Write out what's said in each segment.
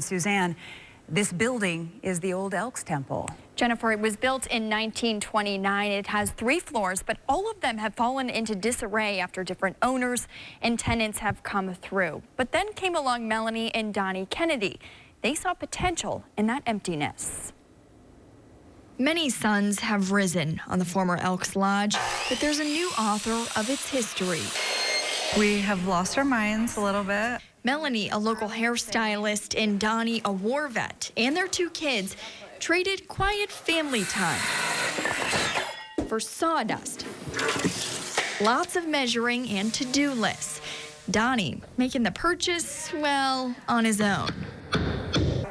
Suzanne, this building is the old Elks Temple. Jennifer, it was built in 1929. It has 3 floors, but all of them have fallen into disarray after different owners and tenants have come through. But then came along Melanie and Donnie Kennedy. They saw potential in that emptiness. Many suns have risen on the former Elks Lodge, but there's a new author of its history. We have lost our minds a little bit. Melanie, a local hairstylist, and Donnie, a war vet, and their 2 kids traded quiet family time for sawdust. Lots of measuring and to-do lists. Donnie making the purchase, well, on his own.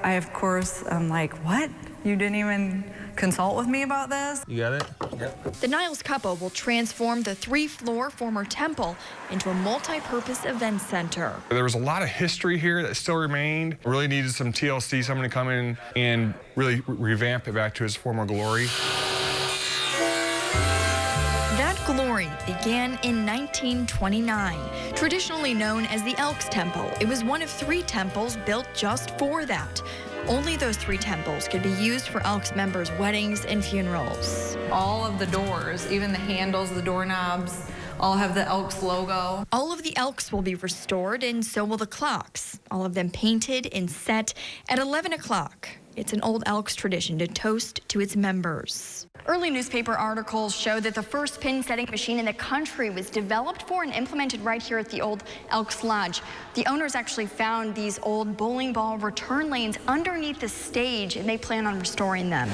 I, of course, I'm like, what? You didn't even consult with me about this? You got it? Yep. The Niles couple will transform the 3-floor former temple into a multi-purpose event center. There was a lot of history here that still remained. Really needed some TLC, someone to come in and really revamp it back to its former glory. That glory began in 1929. Traditionally known as the Elks Temple, it was one of 3 temples built just for that. Only those 3 temples could be used for Elks members' weddings and funerals. All of the doors, even the handles, the doorknobs, all have the Elks logo. All of the Elks will be restored, and so will the clocks. All of them painted and set at 11 o'clock. It's an old Elks tradition to toast to its members. Early newspaper articles show that the first pin-setting machine in the country was developed for and implemented right here at the old Elks Lodge. The owners actually found these old bowling ball return lanes underneath the stage, and they plan on restoring them.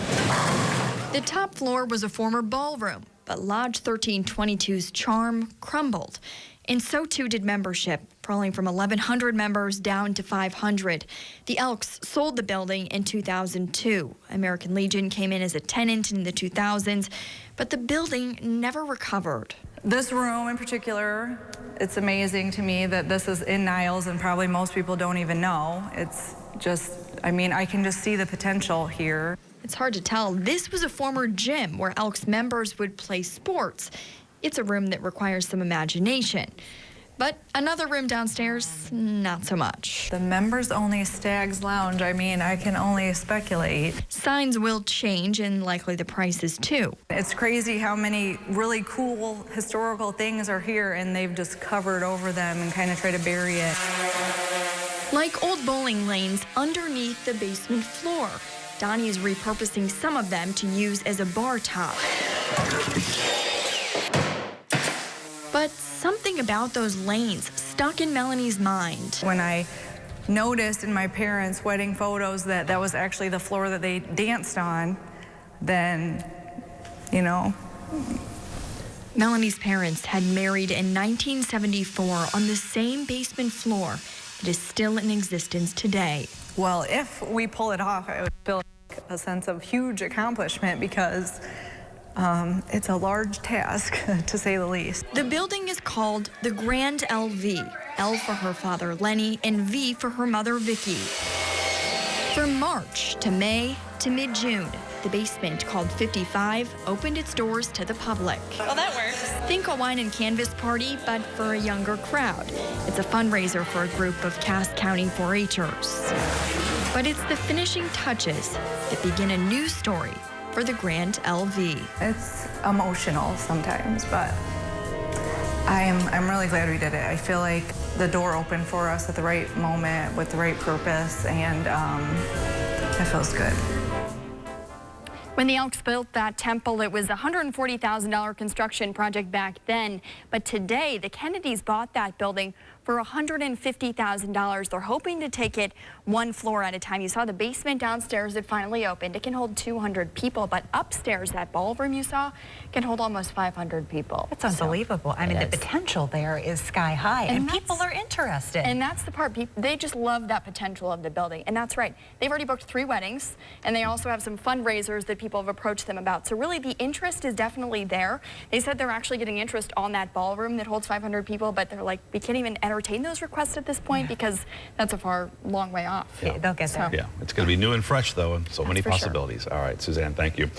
The top floor was a former ballroom, but Lodge 1322's charm crumbled. And so too did membership, falling from 1,100 members down to 500. The Elks sold the building in 2002. American Legion came in as a tenant in the 2000s, but the building never recovered. This room in particular, it's amazing to me that this is in Niles, and probably most people don't even know. It's just, I mean, I can just see the potential here. It's hard to tell. This was a former gym where Elks members would play sports. It's a room that requires some imagination. But another room downstairs, not so much. The members-only Stag's Lounge, I mean, I can only speculate. Signs will change, and likely the prices too. It's crazy how many really cool historical things are here, and they've just covered over them and kind of try to bury it. Like old bowling lanes underneath the basement floor. Donnie is repurposing some of them to use as a bar top. But something about those lanes stuck in Melanie's mind. When I noticed in my parents' wedding photos that that was actually the floor that they danced on, then, you know. Melanie's parents had married in 1974 on the same basement floor that is still in existence today. Well, if we pull it off, I would feel like a sense of huge accomplishment because it's a large task, to say the least. The building is called the Grand LV, L for her father, Lenny, and V for her mother, Vicky. From March to May to mid-June, the basement, called 55, opened its doors to the public. Well, that works. Think a wine and canvas party, but for a younger crowd. It's a fundraiser for a group of Cass County 4-H'ers. But it's the finishing touches that begin a new story for the Grand LV. It's emotional sometimes, but I'm really glad we did it. I feel like the door opened for us at the right moment with the right purpose, and it feels good. When the Elks built that temple, it was a $140,000 construction project back then. But today, the Kennedys bought that building for $150,000. They're hoping to take it 1 floor at a time. You saw the basement downstairs that finally opened. It can hold 200 people, but upstairs, that ballroom you saw can hold almost 500 people. That's unbelievable. I mean, the potential there is sky high, and people are interested. And that's the part. They just love that potential of the building. And that's right. They've already booked 3 weddings, and they also have some fundraisers that people have approached them about. So really, the interest is definitely there. They said they're actually getting interest on that ballroom that holds 500 people, but they're like, we can't even entertain those requests at this point because that's a long way off. Yeah, they'll get there. Yeah, it's going to be new and fresh, though, and so many possibilities. Sure. All right, Suzanne, thank you.